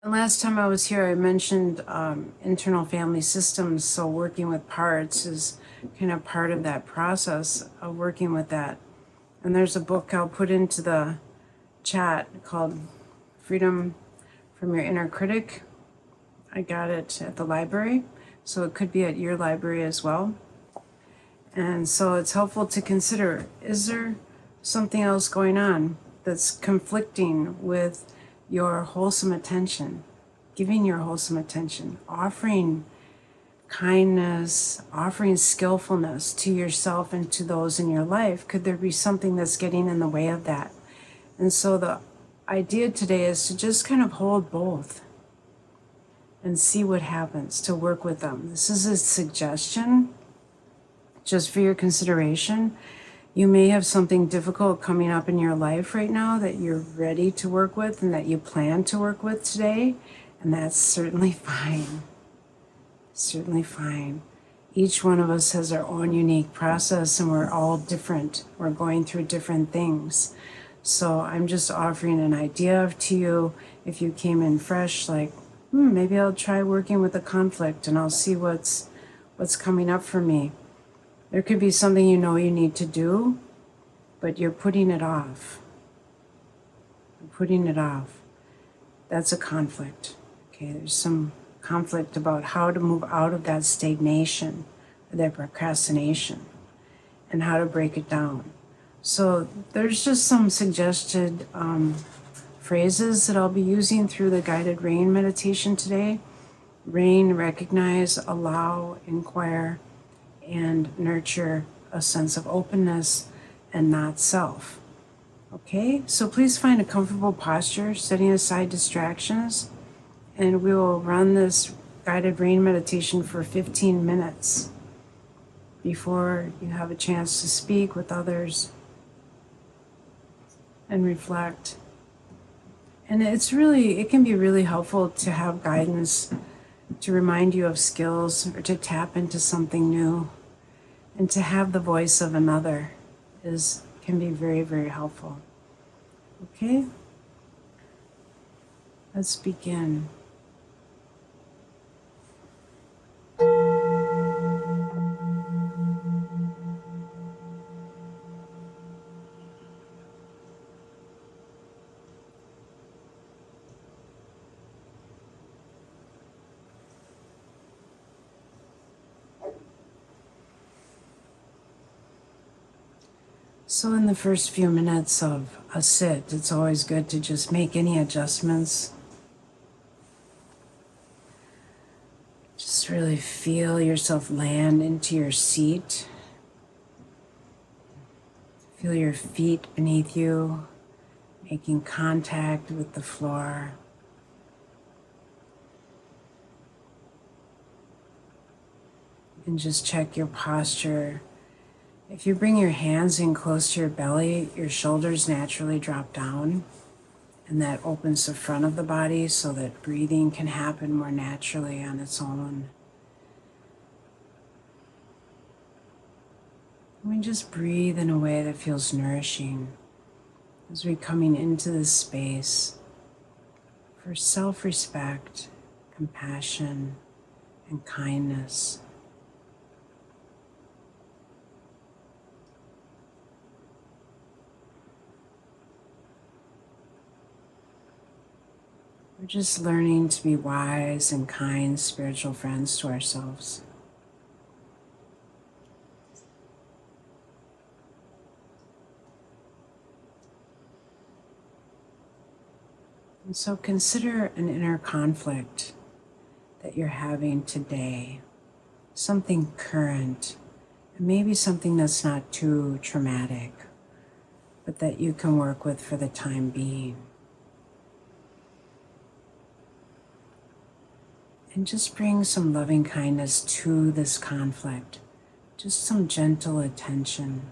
The last time I was here, I mentioned internal family systems. So working with parts is kind of part of that process of working with that. And there's a book I'll put into the chat called Freedom from Your Inner Critic. I got it at the library, so it could be at your library as well. And so it's helpful to consider, is there something else going on that's conflicting with your wholesome attention, giving your wholesome attention, offering kindness, offering skillfulness to yourself and to those in your life? Could there be something that's getting in the way of that? And so the idea today is to just kind of hold both and see what happens, to work with them. This is a suggestion just for your consideration. You may have something difficult coming up in your life right now that you're ready to work with and that you plan to work with today, and that's certainly fine. Certainly fine. Each one of us has our own unique process, and we're all different. We're going through different things. So I'm just offering an idea to you. If you came in fresh, like, maybe I'll try working with a conflict and I'll see what's coming up for me. There could be something you know you need to do, but you're putting it off. You're putting it off. That's a conflict. Okay, there's some conflict about how to move out of that stagnation, or that procrastination, and how to break it down. So there's just some suggested phrases that I'll be using through the guided rain meditation today. Rain, recognize, allow, inquire, and nurture a sense of openness and not self. Okay, so please find a comfortable posture, setting aside distractions, and we will run this guided rain meditation for 15 minutes before you have a chance to speak with others and reflect. And it can be really helpful to have guidance to remind you of skills or to tap into something new. And to have the voice of another can be very, very helpful. Okay? Let's begin. So in the first few minutes of a sit, it's always good to just make any adjustments. Just really feel yourself land into your seat. Feel your feet beneath you, making contact with the floor. And just check your posture. If you bring your hands in close to your belly, your shoulders naturally drop down, and that opens the front of the body so that breathing can happen more naturally on its own. And we just breathe in a way that feels nourishing as we're coming into this space for self-respect, compassion, and kindness. We're just learning to be wise and kind spiritual friends to ourselves. And so consider an inner conflict that you're having today, something current, and maybe something that's not too traumatic, but that you can work with for the time being. And just bring some loving kindness to this conflict, just some gentle attention.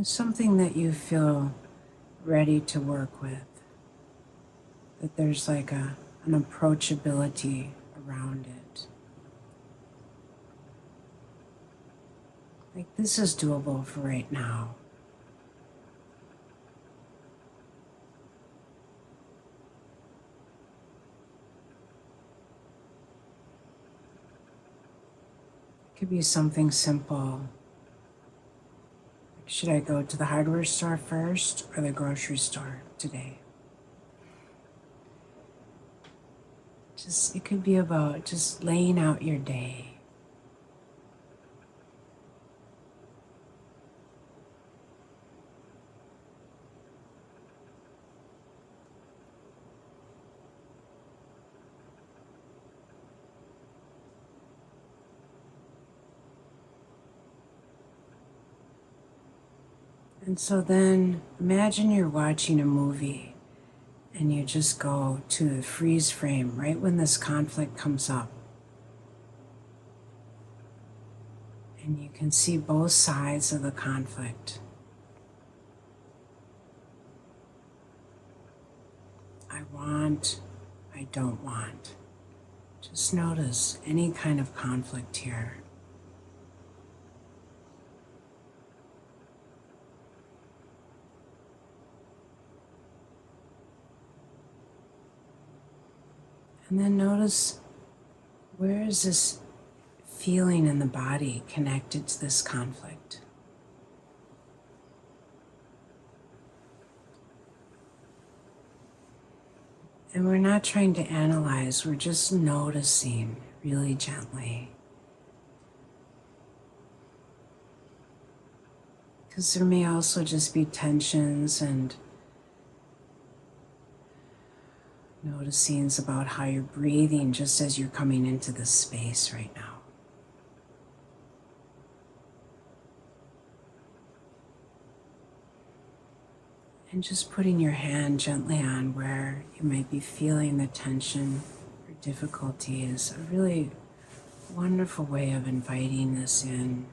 It's something that you feel ready to work with, that there's like an approachability around it. Like this is doable for right now. It could be something simple. Should I go to the hardware store first or the grocery store today? It could be about just laying out your day. And so then imagine you're watching a movie and you just go to the freeze frame right when this conflict comes up. And you can see both sides of the conflict. I want, I don't want. Just notice any kind of conflict here. And then notice, where is this feeling in the body connected to this conflict? And we're not trying to analyze, we're just noticing really gently. Because there may also just be tensions and noticings about how you're breathing just as you're coming into this space right now. And just putting your hand gently on where you might be feeling the tension or difficulty is a really wonderful way of inviting this in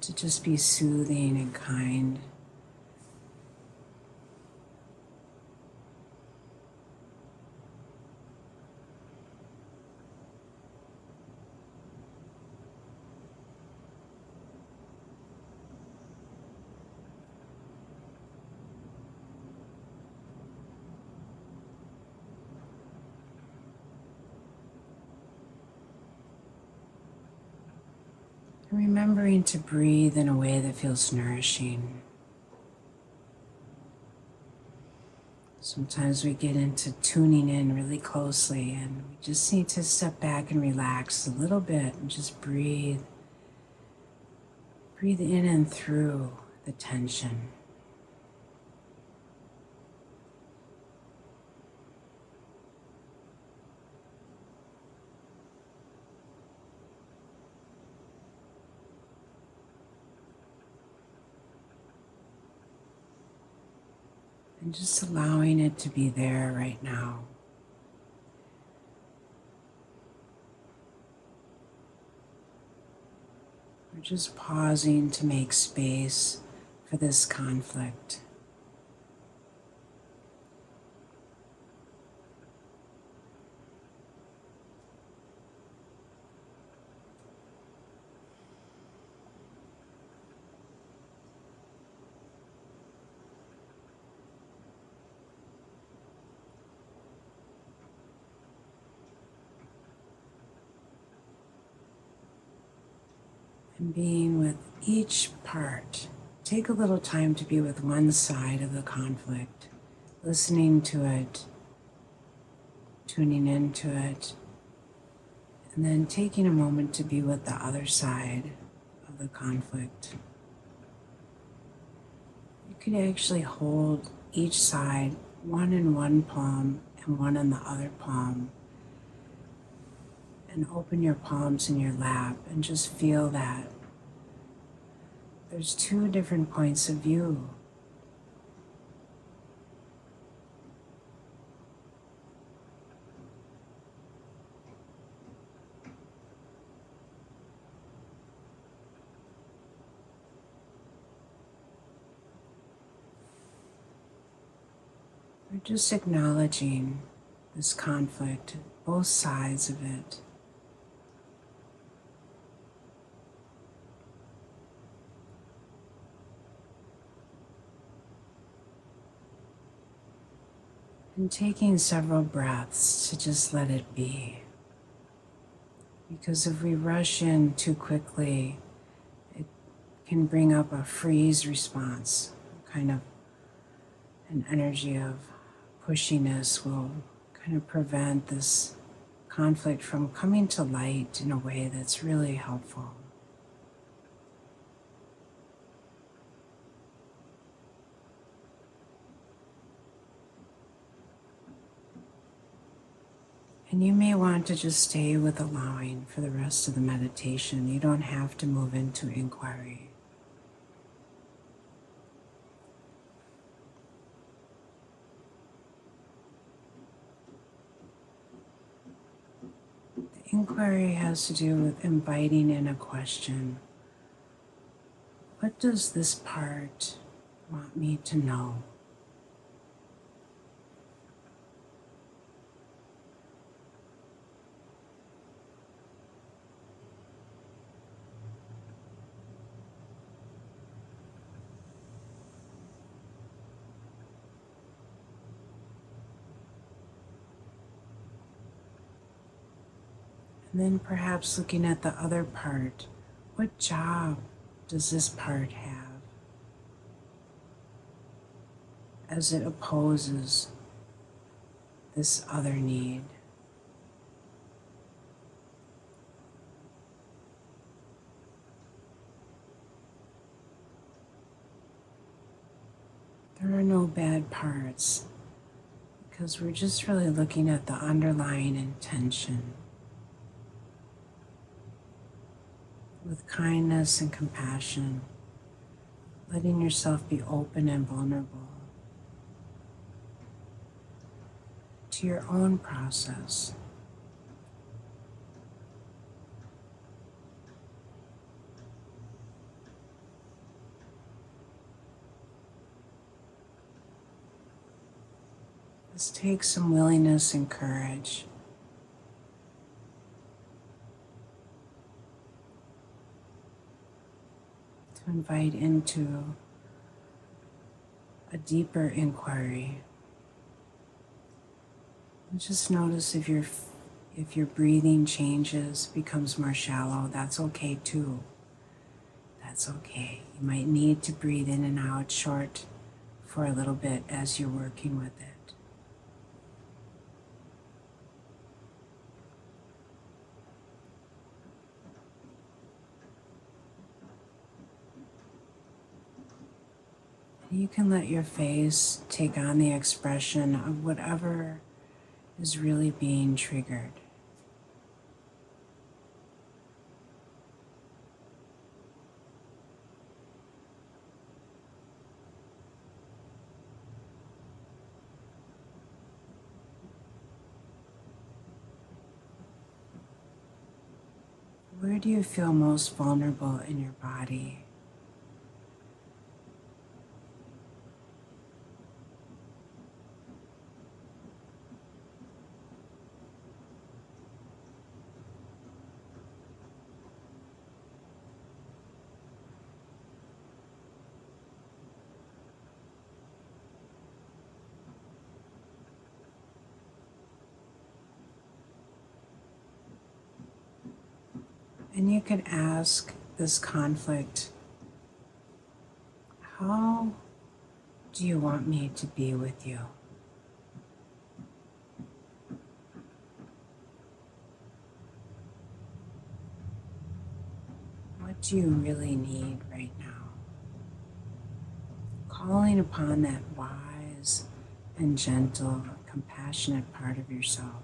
to just be soothing and kind. Remembering to breathe in a way that feels nourishing. Sometimes we get into tuning in really closely and we just need to step back and relax a little bit and just breathe. Breathe in and through the tension. And just allowing it to be there right now. We're just pausing to make space for this conflict. And being with each part. Take a little time to be with one side of the conflict, listening to it, tuning into it, and then taking a moment to be with the other side of the conflict. You could actually hold each side, one in one palm and one in the other palm, and open your palms in your lap and just feel that there's two different points of view. We're just acknowledging this conflict, both sides of it. And taking several breaths to just let it be. Because if we rush in too quickly, it can bring up a freeze response, kind of an energy of pushiness will kind of prevent this conflict from coming to light in a way that's really helpful. And you may want to just stay with allowing for the rest of the meditation. You don't have to move into inquiry. The inquiry has to do with inviting in a question. What does this part want me to know? And then perhaps looking at the other part, what job does this part have as it opposes this other need? There are no bad parts because we're just really looking at the underlying intention. With kindness and compassion, letting yourself be open and vulnerable to your own process. This takes some willingness and courage. To invite into a deeper inquiry. And just notice if your breathing changes, becomes more shallow, that's okay too. That's okay. You might need to breathe in and out short for a little bit as you're working with it. You can let your face take on the expression of whatever is really being triggered. Where do you feel most vulnerable in your body? And you could ask this conflict, how do you want me to be with you? What do you really need right now? Calling upon that wise and gentle, compassionate part of yourself.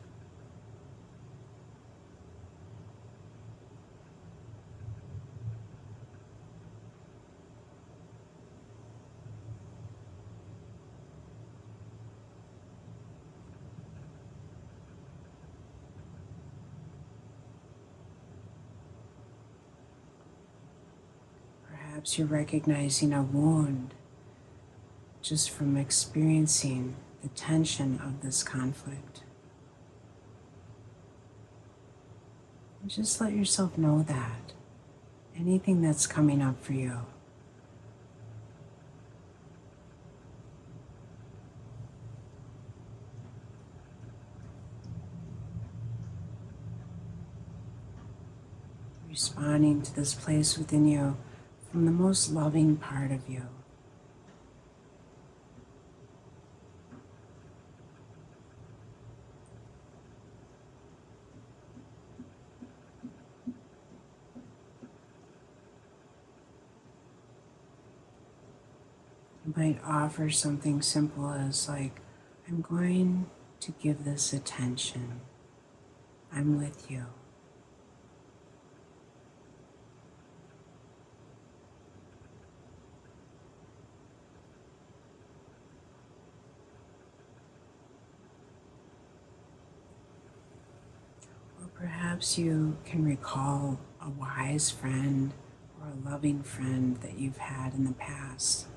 Perhaps you're recognizing a wound just from experiencing the tension of this conflict. And just let yourself know that. Anything that's coming up for you. Responding to this place within you from the most loving part of you. You might offer something simple as like, I'm going to give this attention. I'm with you. Or perhaps you can recall a wise friend or a loving friend that you've had in the past.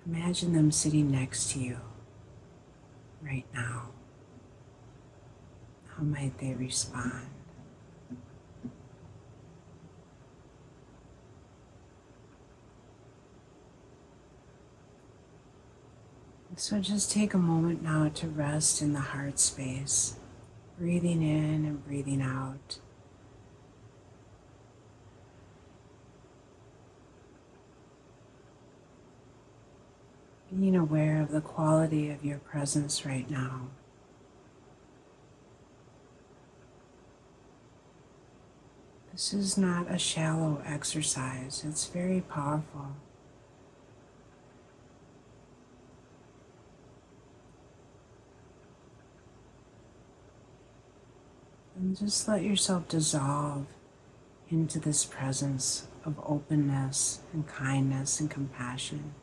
Imagine them sitting next to you right now. How might they respond? So just take a moment now to rest in the heart space, breathing in and breathing out. Being aware of the quality of your presence right now. This is not a shallow exercise, it's very powerful. And just let yourself dissolve into this presence of openness and kindness and compassion.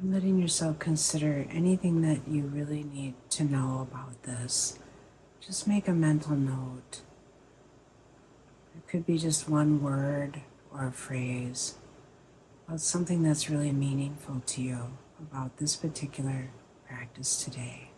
Letting yourself consider anything that you really need to know about this. Just make a mental note. It could be just one word or a phrase about something that's really meaningful to you about this particular practice today.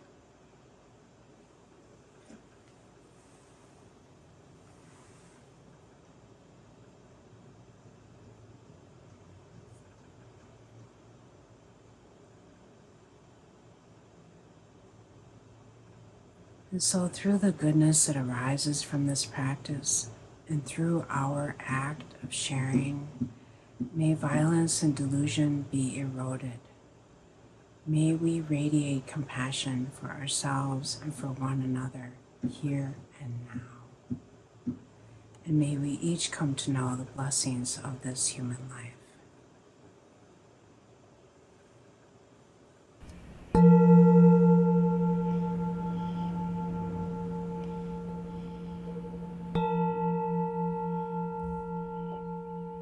And so through the goodness that arises from this practice and through our act of sharing, may violence and delusion be eroded. May we radiate compassion for ourselves and for one another here and now. And may we each come to know the blessings of this human life.